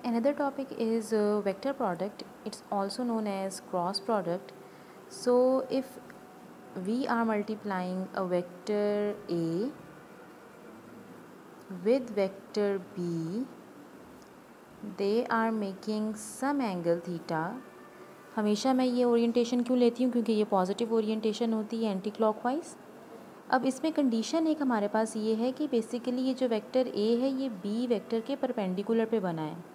Another topic is vector product. It's also known as cross product. So if we are multiplying a vector A with vector B, they are making some angle theta. हमेशा मैं ये orientation क्यों लेती हूँ, क्योंकि ये positive orientation होती है एंटी क्लॉकवाइज। अब इसमें कंडीशन एक हमारे पास ये है कि बेसिकली ये जो वेक्टर ए है ये बी वेक्टर के परपेंडिकुलर पे बना है।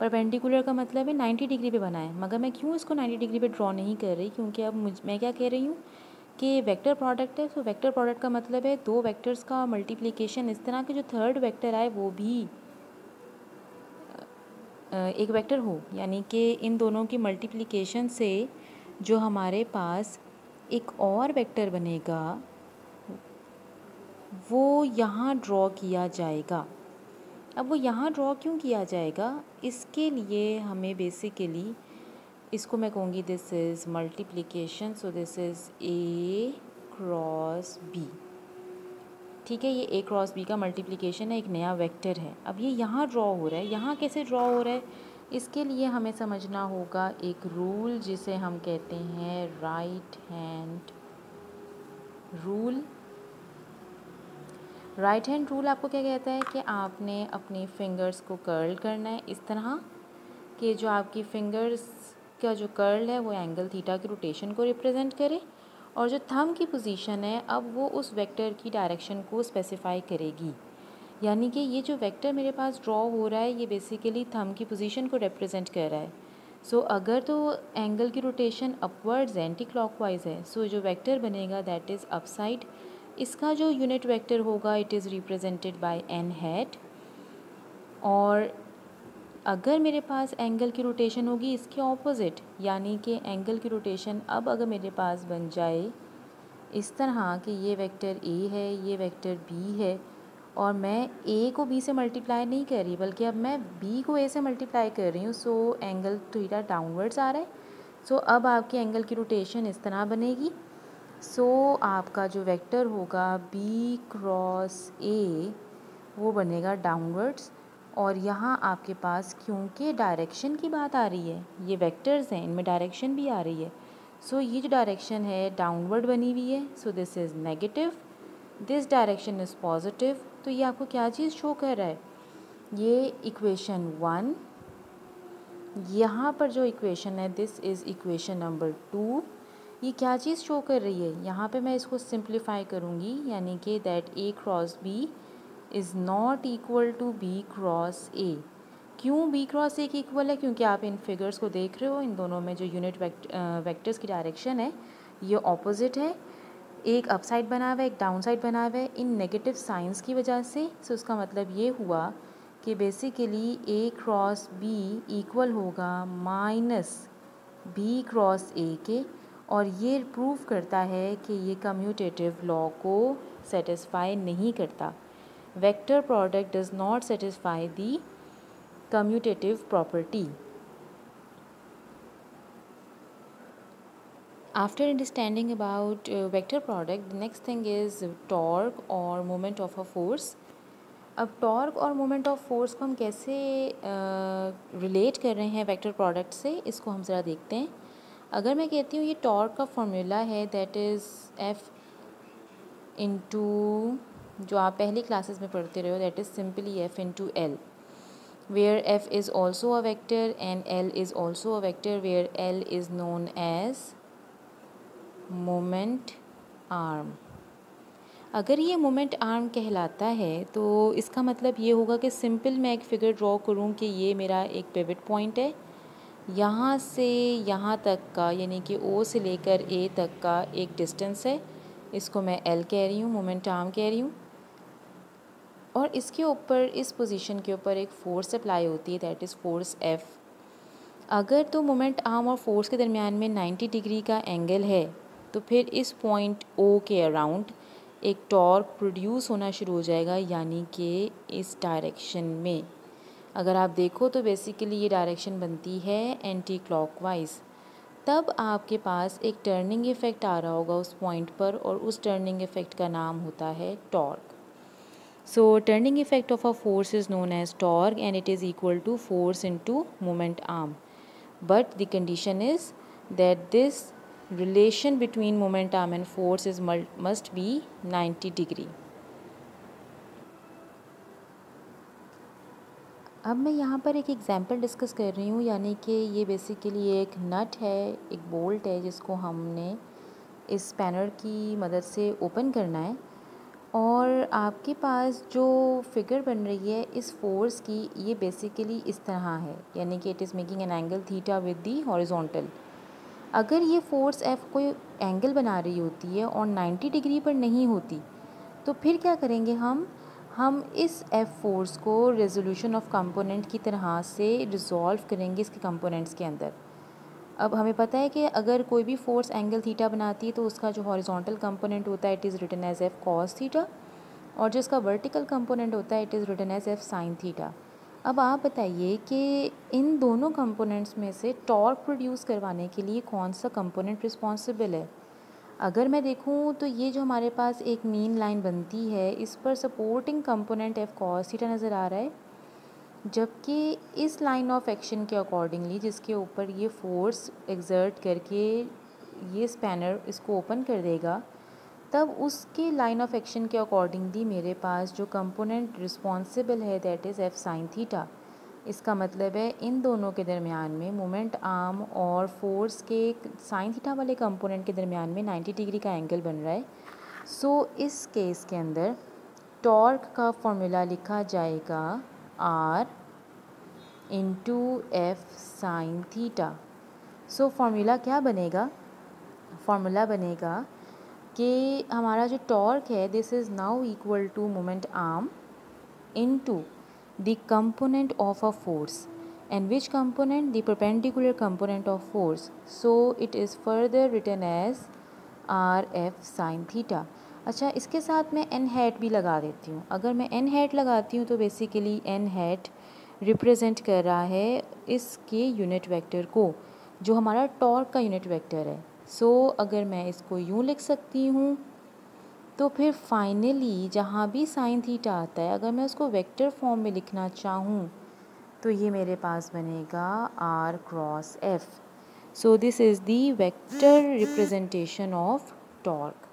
परपेंडिकुलर का मतलब है 90 डिग्री पे बना है, मगर मैं क्यों इसको 90 डिग्री पे ड्रॉ नहीं कर रही, क्योंकि अब मैं क्या कह रही हूँ कि वेक्टर प्रोडक्ट है। तो वेक्टर प्रोडक्ट का मतलब है दो वेक्टर्स का मल्टीप्लिकेशन इस तरह के जो थर्ड वेक्टर आए वो भी एक वेक्टर हो, यानी कि इन दोनों की मल्टीप्लिकेशन से जो हमारे पास एक और वेक्टर बनेगा वो यहाँ ड्रॉ किया जाएगा। अब वो यहाँ ड्रॉ क्यों किया जाएगा, इसके लिए हमें बेसिकली इसको मैं कहूँगी this is multiplication. So this is A cross B. ठीक है, ये ए क्रॉस बी का मल्टीप्लिकेशन है, एक नया वेक्टर है। अब ये यहाँ ड्रॉ हो रहा है, यहाँ कैसे ड्रॉ हो रहा है, इसके लिए हमें समझना होगा एक रूल जिसे हम कहते हैं right hand rule. Right hand rule आपको क्या कहता है कि आपने अपनी फिंगर्स को कर्ल करना है इस तरह कि जो आपकी फिंगर्स का जो कर्ल है वो एंगल थीटा की रोटेशन को रिप्रेजेंट करे, और जो थंब की पोजीशन है अब वो उस वेक्टर की डायरेक्शन को स्पेसिफाई करेगी। यानी कि ये जो वेक्टर मेरे पास ड्रॉ हो रहा है ये बेसिकली थंब की पोजीशन को रिप्रेजेंट कर रहा है। सो अगर तो एंगल की रोटेशन अपवर्ड्स एंटी क्लॉकवाइज है, सो जो वेक्टर बनेगा दैट इज़ अपसाइड। इसका जो यूनिट वेक्टर होगा it is represented by N hat. और अगर मेरे पास एंगल की रोटेशन होगी इसके ऑपोजिट, यानी कि एंगल की रोटेशन अब अगर मेरे पास बन जाए इस तरह कि ये वेक्टर ए है, ये वेक्टर बी है, और मैं ए को बी से मल्टीप्लाई नहीं कर रही बल्कि अब मैं बी को ए से मल्टीप्लाई कर रही हूँ। सो एंगल थीटा डाउनवर्ड्स आ रहा है। सो अब आपकी एंगल की रोटेशन इस तरह बनेगी। सो आपका जो वेक्टर होगा बी क्रॉस ए वो बनेगा डाउनवर्ड्स। और यहाँ आपके पास क्योंकि डायरेक्शन की बात आ रही है, ये वेक्टर्स हैं इनमें डायरेक्शन भी आ रही है। सो ये जो डायरेक्शन है डाउनवर्ड बनी हुई है, सो this is negative, this direction is positive. तो ये आपको क्या चीज़ शो कर रहा है, ये इक्वेशन 1, यहाँ पर जो इक्वेशन है दिस इज़ इक्वेशन नंबर 2, ये क्या चीज़ शो कर रही है। यहाँ पे मैं इसको सिंप्लीफाई करूँगी, यानी कि that A cross B is not equal to B cross A. क्यों बी क्रॉस ए की इक्वल है, क्योंकि आप इन फिगर्स को देख रहे हो, इन दोनों में जो यूनिट वेक्टर्स की डायरेक्शन है ये ऑपोजिट है। एक अप साइड बना हुआ है, एक डाउन साइड बना हुआ है इन नेगेटिव साइंस की वजह से। सो उसका मतलब ये हुआ कि बेसिकली ए क्रॉस बी इक्वल होगा माइनस बी क्रॉस ए के, और ये प्रूव करता है कि ये कम्यूटेटिव लॉ को सेटिस्फाई नहीं करता। Vector product does not satisfy the commutative property. After understanding about vector product, the next thing is torque or moment of a force. अब टॉर्क और मोमेंट ऑफ फोर्स को हम कैसे रिलेट कर रहे हैं वेक्टर प्रोडक्ट से, इसको हम ज़रा देखते हैं। अगर मैं कहती हूँ ये टॉर्क का फॉर्मूला है दैट इज़ एफ इंटू, जो आप पहली क्लासेस में पढ़ते रहे हो, that is simply F into L, where f is also a vector and l is also a vector, where l is known as moment arm. अगर ये मोमेंट आर्म कहलाता है तो इसका मतलब ये होगा कि सिंपल मैं एक फ़िगर ड्रॉ करूँ कि ये मेरा एक पिवट पॉइंट है, यहाँ से यहाँ तक का, यानी कि ओ से लेकर ए तक का एक डिस्टेंस है, इसको मैं एल कह रही हूँ, मोमेंट आर्म कह रही हूँ। और इसके ऊपर, इस पोजीशन के ऊपर एक फ़ोर्स अप्लाई होती है दैट इज़ फोर्स एफ़। अगर तो मोमेंट आर्म और फोर्स के दरमियान में 90 डिग्री का एंगल है तो फिर इस पॉइंट ओ के अराउंड एक टॉर्क प्रोड्यूस होना शुरू हो जाएगा, यानी कि इस डायरेक्शन में। अगर आप देखो तो बेसिकली ये डायरेक्शन बनती है एंटी क्लॉकवाइज। तब आपके पास एक टर्निंग इफ़ेक्ट आ रहा होगा उस पॉइंट पर, और उस टर्निंग इफ़ेक्ट का नाम होता है torque. So turning effect of a force is known as torque and it is equal to force into moment arm. But the condition is that this relation between moment arm and force is must be 90 degree. अब मैं यहाँ पर एक example discuss कर रही हूँ, यानी कि ये बेसिकली एक नट है, एक बोल्ट है जिसको हमने इस स्पैनर की मदद से ओपन करना है और आपके पास जो फिगर बन रही है इस फोर्स की, ये बेसिकली इस तरह है, यानी कि it is making an angle theta with the horizontal. अगर ये फोर्स एफ कोई एंगल बना रही होती है और 90 डिग्री पर नहीं होती तो फिर क्या करेंगे हम इस एफ फोर्स को रेजोल्यूशन ऑफ कंपोनेंट की तरह से रिजॉल्व करेंगे इसके कंपोनेंट्स के अंदर। अब हमें पता है कि अगर कोई भी फोर्स एंगल थीटा बनाती है तो उसका जो हॉरिजॉन्टल कंपोनेंट होता है it is written as F cos theta और जो इसका वर्टिकल कंपोनेंट होता है it is written as F sine theta. अब आप बताइए कि इन दोनों कंपोनेंट्स में से टॉर्क प्रोड्यूस करवाने के लिए कौन सा कंपोनेंट रिस्पॉन्सिबल है। अगर मैं देखूँ तो ये जो हमारे पास एक मीन लाइन बनती है इस पर supporting component F cos theta नज़र आ रहा है, जबकि इस लाइन ऑफ एक्शन के अकॉर्डिंगली जिसके ऊपर ये फोर्स एक्सर्ट करके ये स्पैनर इसको ओपन कर देगा, तब उसके लाइन ऑफ एक्शन के अकॉर्डिंगली मेरे पास जो कंपोनेंट रिस्पॉन्सिबल है that is F sine theta. इसका मतलब है इन दोनों के दरमियान में मोमेंट आर्म और फोर्स के साइन थीटा वाले कंपोनेंट के दरमियान में 90 डिग्री का एंगल बन रहा है। सो इस केस के अंदर टॉर्क का फॉर्मूला लिखा जाएगा R into F sine theta. So formula क्या बनेगा, फार्मूला बनेगा कि हमारा जो टॉर्क है this is now equal to moment arm into the component of a force and which component, the perpendicular component of force, so it is further written as R F sine theta. अच्छा, इसके साथ मैं N hat भी लगा देती हूँ। अगर मैं एन हैट लगाती हूँ तो बेसिकली एन हैट रिप्रेजेंट कर रहा है इसके यूनिट वेक्टर को जो हमारा टॉर्क का यूनिट वेक्टर है। सो अगर मैं इसको यूँ लिख सकती हूँ तो फिर फाइनली जहाँ भी साइन थीटा आता है अगर मैं उसको वेक्टर फॉर्म में लिखना चाहूँ तो ये मेरे पास बनेगा R cross F. So this is the vector representation of torque.